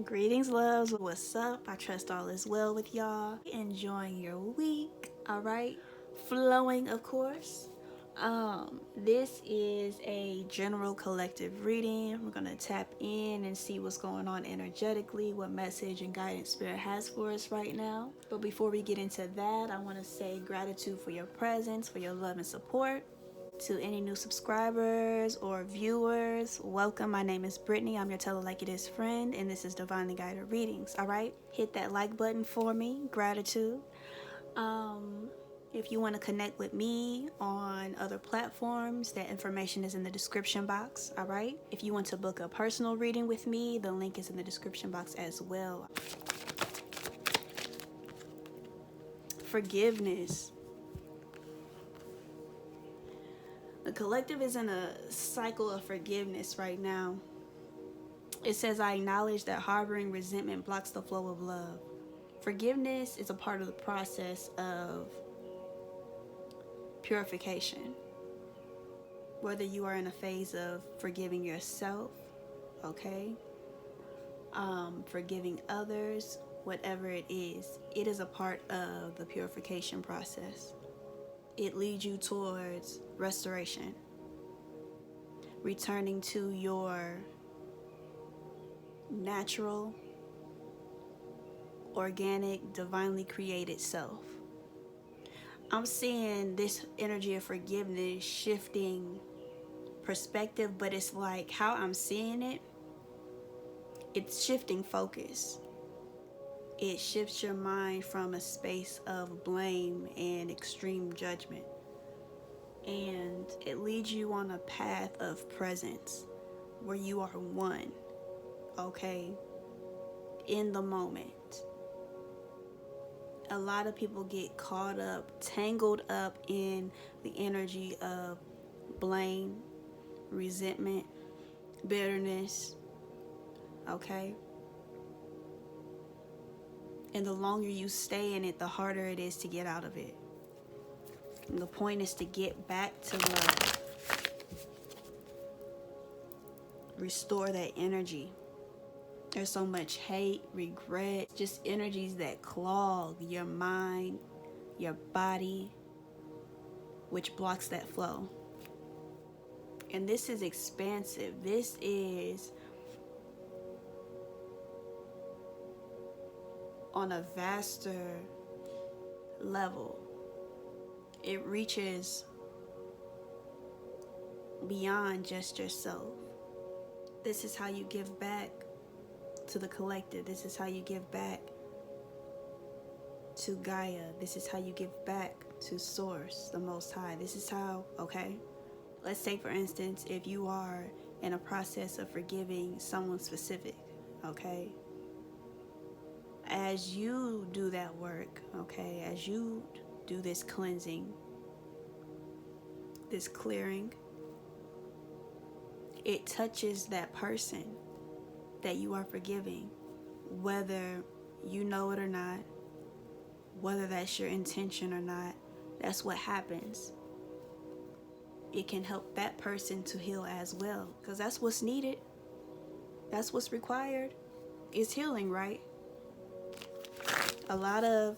Greetings, loves. What's up? I trust all is well with y'all. Enjoying your week, all right? Flowing, of course. This is a general collective reading. We're gonna tap in and see what's going on energetically, what message and guidance Spirit has for us right now. But before we get into that, I want to say gratitude for your presence, for your love and support. To any new subscribers or viewers, welcome. My name is Brittany. I'm your Tell It Like It Is friend, and this is Divinely Guided Readings. All right, hit that like button for me. Gratitude. If you want to connect with me on other platforms, that information is in the description box. All right. If you want to book a personal reading with me, the link is in the description box as well. Forgiveness. The collective is in a cycle of forgiveness right now. It says, I acknowledge that harboring resentment blocks the flow of love. Forgiveness is a part of the process of purification. Whether you are in a phase of forgiving yourself, okay, forgiving others, whatever it is a part of the purification process. It leads you towards restoration, returning to your natural, organic, divinely created self. I'm seeing this energy of forgiveness shifting perspective, but it's like how I'm seeing it, it's shifting focus. It shifts your mind from a space of blame and extreme judgment, and it leads you on a path of presence where you are one, okay, in the moment. A lot of people get caught up, tangled up in the energy of blame, resentment, bitterness, okay? And the longer you stay in it, the harder it is to get out of it. And the point is to get back to love. Restore that energy. There's so much hate, regret, just energies that clog your mind, your body, which blocks that flow. And this is expansive. This is on a vaster level. It reaches beyond just yourself. This is how you give back to the collective. This is how you give back to Gaia. This is how you give back to Source, the Most High. This is how, okay? Let's take, for instance, if you are in a process of forgiving someone specific, okay? As you do that work, okay, as you do this cleansing, this clearing, it touches that person that you are forgiving, whether you know it or not, whether that's your intention or not. That's what happens. It can help that person to heal as well, because that's what's needed. That's what's required, is healing, right? A lot of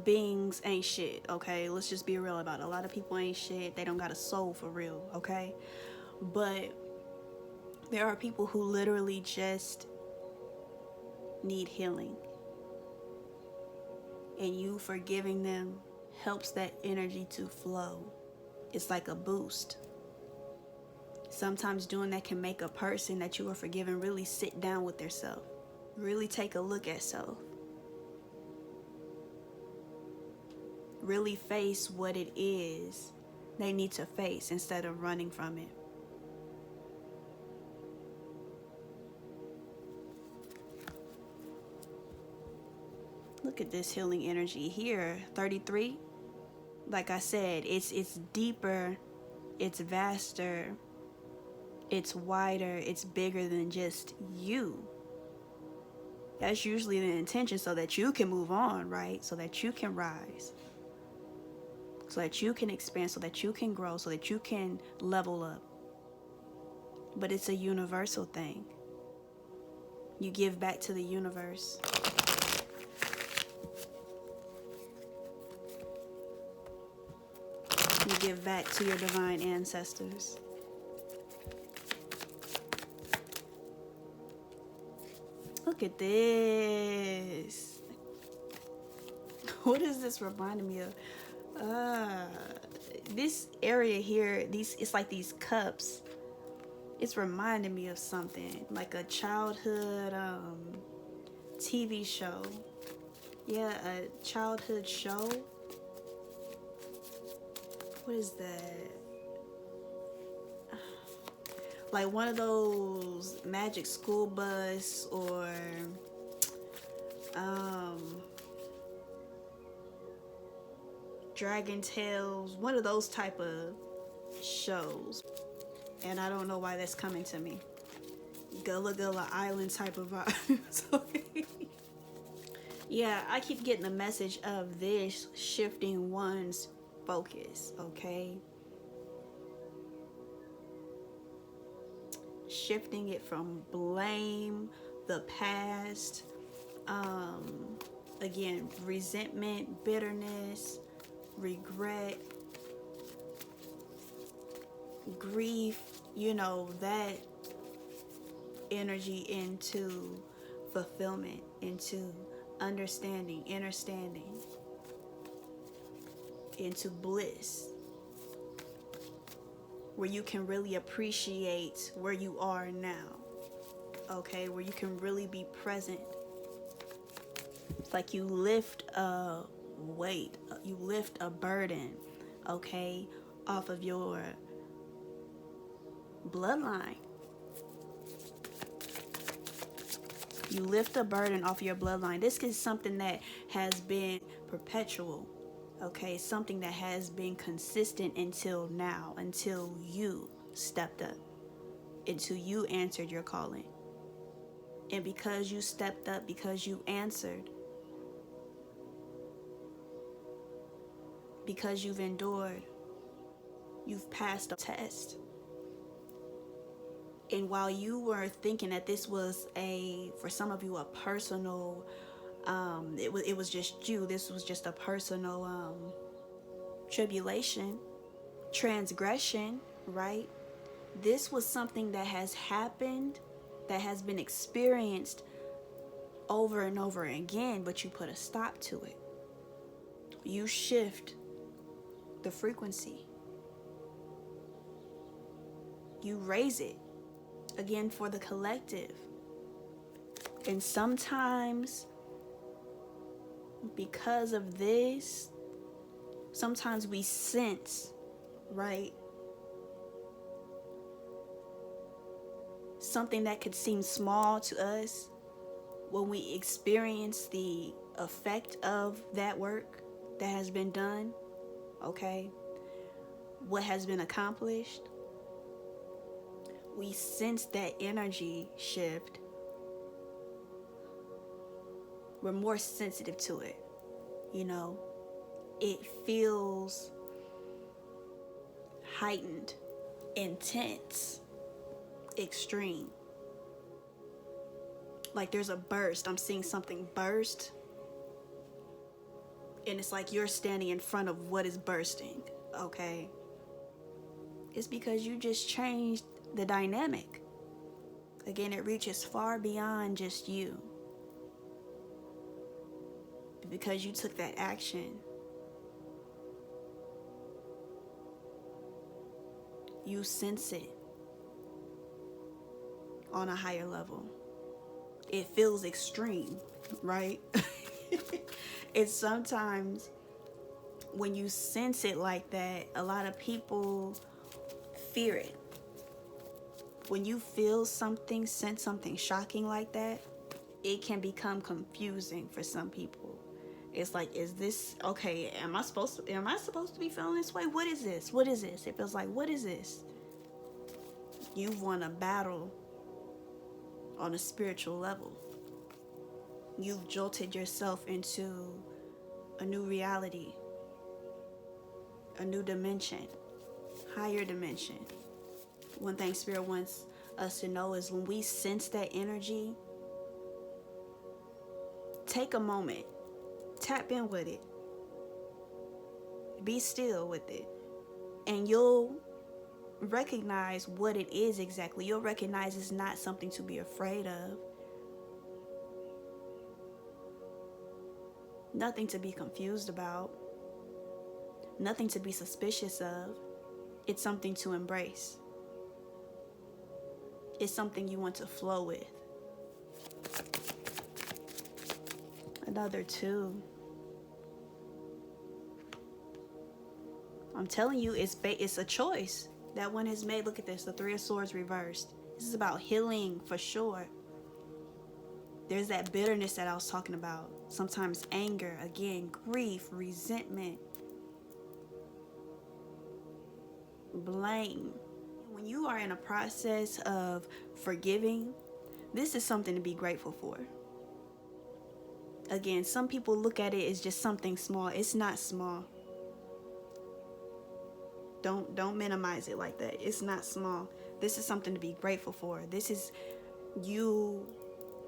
beings ain't shit, okay? Let's just be real about it. A lot of people ain't shit. They don't got a soul for real, okay? But there are people who literally just need healing. And you forgiving them helps that energy to flow. It's like a boost. Sometimes doing that can make a person that you are forgiving really sit down with their self. Really take a look at self. Really face what it is they need to face instead of running from it. Look at this healing energy here, 33. Like I said, it's deeper, it's vaster, it's wider, it's bigger than just you. That's usually the intention, so that you can move on, right? So that you can rise. So that you can expand, so that you can grow, so that you can level up. But it's a universal thing. You give back to the universe. You give back to your divine ancestors. Look at this. What is this reminding me of? This area here, it's like these cups. It's reminding me of something, like a childhood TV show. Yeah, a childhood show. What is that? Like one of those Magic School Bus or Dragon Tales, one of those type of shows. And I don't know why that's coming to me. Gullah Gullah Island type of vibes. Okay. Yeah, I keep getting the message of this shifting one's focus, okay? Shifting it from blame, the past, again, resentment, bitterness, regret, grief, that energy into fulfillment, into understanding, understanding, into bliss, where you can really appreciate where you are now, okay? Where you can really be present. It's like you lift a weight, you lift a burden, okay, off of your bloodline. You lift a burden off your bloodline. This is something that has been perpetual, okay? Something that has been consistent until now, until you stepped up, until you answered your calling. And because you stepped up, because you answered, because you've endured, you've passed a test. And while you were thinking that this was for some of you, a personal, it was just you, this was just a personal tribulation, transgression, right? This was something that has happened, that has been experienced over and over again, but you put a stop to it. You shift the frequency. You raise it. Again, for the collective. And sometimes, because of this, sometimes we sense, right, something that could seem small to us when we experience the effect of that work that has been done, okay, what has been accomplished. We sense that energy shift. We're more sensitive to it, It feels heightened, intense, extreme. Like there's a burst. I'm seeing something burst. And it's like you're standing in front of what is bursting, okay? It's because you just changed the dynamic. Again, it reaches far beyond just you. Because you took that action. You sense it on a higher level. It feels extreme, right? It's sometimes when you sense it like that, a lot of people fear it. When you feel something, sense something shocking like that, it can become confusing for some people. It's like, is this okay? Am I supposed to be feeling this way? What is this? What is this? It feels like, what is this? You've won a battle on a spiritual level. You've jolted yourself into a new reality, a new dimension, higher dimension. One thing Spirit wants us to know is when we sense that energy, take a moment, tap in with it, be still with it, and you'll recognize what it is exactly. You'll recognize it's not something to be afraid of, nothing to be confused about, nothing to be suspicious of. It's something to embrace. It's something you want to flow with. Another 2. I'm telling you, it's a choice. That one is made. Look at this, the 3 of Swords reversed. This is about healing for sure. There's that bitterness that I was talking about. Sometimes anger, again, grief, resentment, blame. When you are in a process of forgiving, this is something to be grateful for. Again, some people look at it as just something small. It's not small. Don't minimize it like that. It's not small. This is something to be grateful for. This is you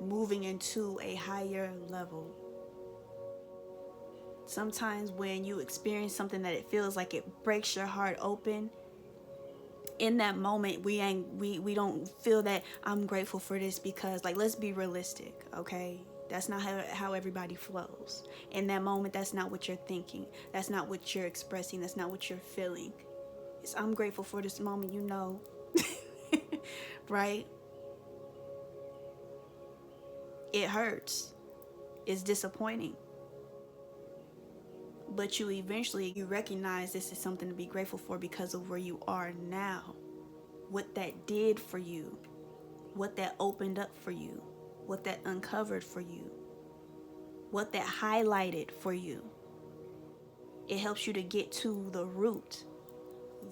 moving into a higher level. Sometimes when you experience something that it feels like it breaks your heart open, in that moment we don't feel that I'm grateful for this because, like, let's be realistic, okay? That's not how everybody flows. In that moment, that's not what you're thinking. That's not what you're expressing. That's not what you're feeling. It's, I'm grateful for this moment, you know. Right? It hurts. It's disappointing. But you recognize this is something to be grateful for because of where you are now. What that did for you. What that opened up for you. What that uncovered for you. What that highlighted for you. It helps you to get to the root,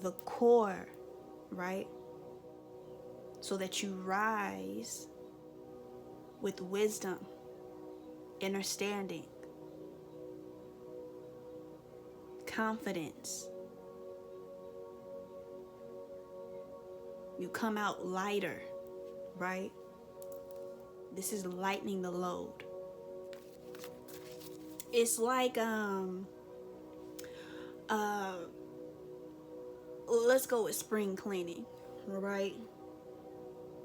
the core, right? So that you rise with wisdom, understanding, confidence. You come out lighter, right? This is lightening the load. It's like let's go with spring cleaning, right?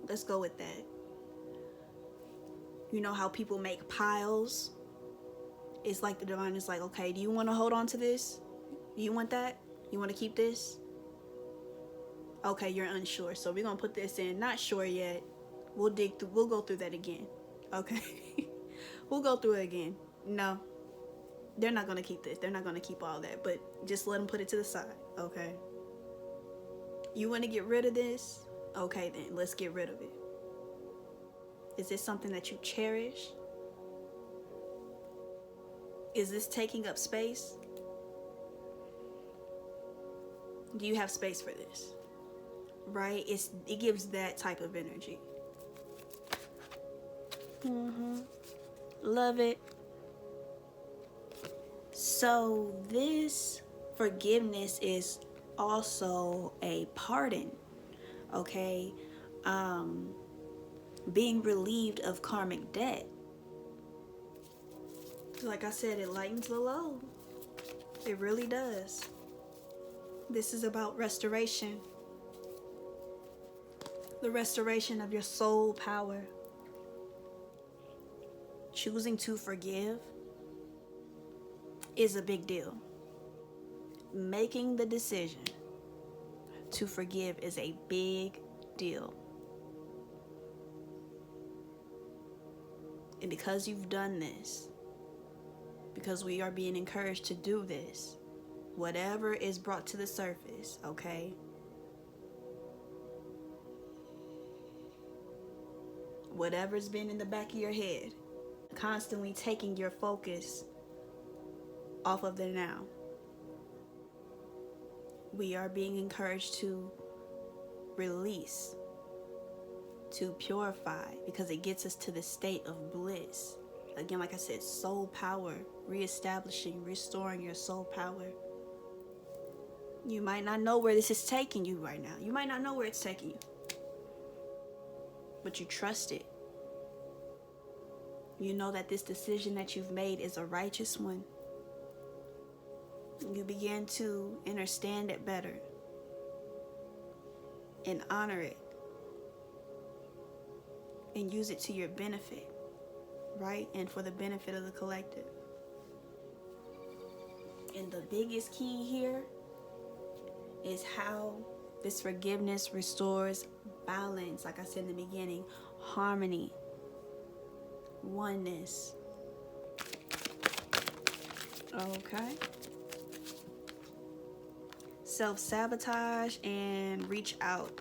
Let's go with that. You know how people make piles? It's like the divine is like, okay, do you want to hold on to this? Do you want that? You want to keep this? Okay, you're unsure. So we're going to put this in. Not sure yet. We'll go through that again. Okay? We'll go through it again. No. They're not going to keep this. They're not going to keep all that. But just let them put it to the side. Okay? You want to get rid of this? Okay, then. Let's get rid of it. Is this something that you cherish? Is this taking up space? Do you have space for this? Right? It gives that type of energy. Love it. So this forgiveness is also a pardon. Okay? Being relieved of karmic debt. Like I said, it lightens the load. It really does. This is about restoration. The restoration of your soul power. Choosing to forgive is a big deal. Making the decision to forgive is a big deal. And because you've done this, because we are being encouraged to do this, whatever is brought to the surface, okay? Whatever's been in the back of your head, constantly taking your focus off of the now. We are being encouraged to release, to purify, because it gets us to the state of bliss. Again, like I said, soul power, reestablishing, restoring your soul power. You might not know where this is taking you right now. You might not know where it's taking you. But you trust it. You know that this decision that you've made is a righteous one. You begin to understand it better and honor it and use it to your benefit, right? And for the benefit of the collective. And the biggest key here is how this forgiveness restores balance, like I said in the beginning, harmony, oneness. Okay. Self-sabotage and reach out.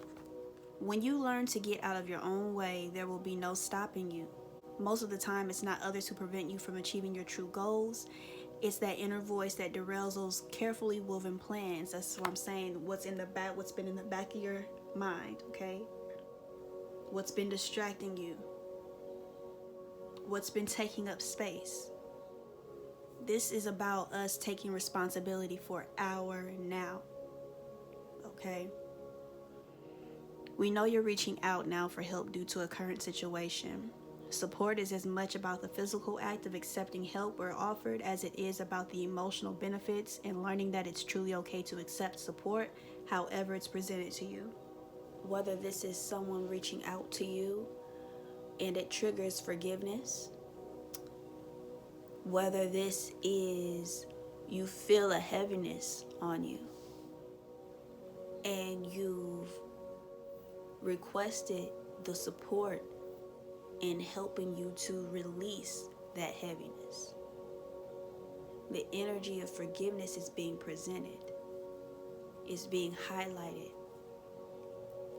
When you learn to get out of your own way, there will be no stopping you. Most of the time, it's not others who prevent you from achieving your true goals. It's that inner voice that derails those carefully woven plans. That's what I'm saying. What's in the back, what's been in the back of your mind, okay? What's been distracting you? What's been taking up space? This is about us taking responsibility for our now, okay? We know you're reaching out now for help due to a current situation. Support is as much about the physical act of accepting help where offered as it is about the emotional benefits and learning that it's truly okay to accept support however it's presented to you. Whether this is someone reaching out to you and it triggers forgiveness, whether this is you feel a heaviness on you and you've requested the support in helping you to release that heaviness. The energy of forgiveness is being presented, is being highlighted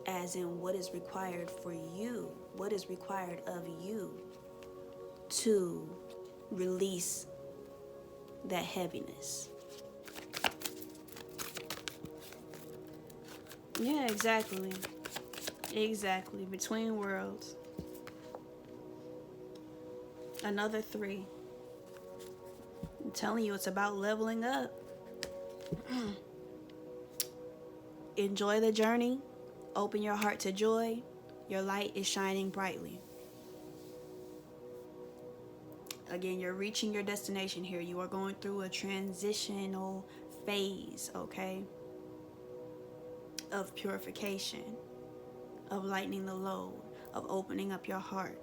as in what is required for you, what is required of you to release that heaviness. Yeah, exactly. Exactly. Between worlds. Another 3. I'm telling you, it's about leveling up. Enjoy the journey. Open your heart to joy. Your light is shining brightly. Again, you're reaching your destination here. You are going through a transitional phase, okay? Of purification, of lightening the load, of opening up your heart.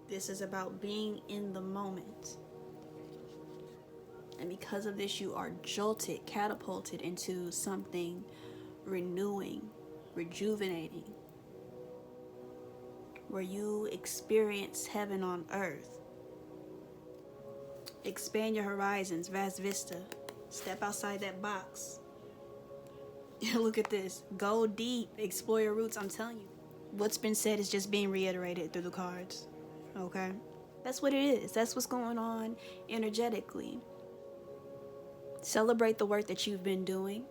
This is about being in the moment. And because of this, you are jolted, catapulted into something renewing, rejuvenating, where you experience heaven on earth. Expand your horizons, vast vista. Step outside that box. Look at this. Go deep. Explore your roots. I'm telling you. What's been said is just being reiterated through the cards. Okay? That's what it is. That's what's going on energetically. Celebrate the work that you've been doing.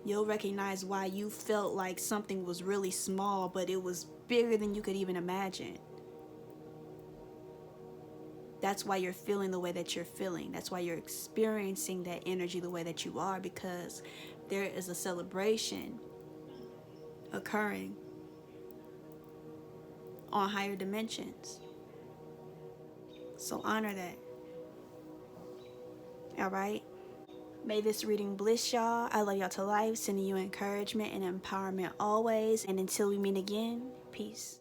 You'll recognize why you felt like something was really small, but it was bigger than you could even imagine. That's why you're feeling the way that you're feeling. That's why you're experiencing that energy the way that you are, because there is a celebration occurring on higher dimensions. So honor that. All right? May this reading bliss y'all. I love y'all to life, sending you encouragement and empowerment always. And until we meet again, peace.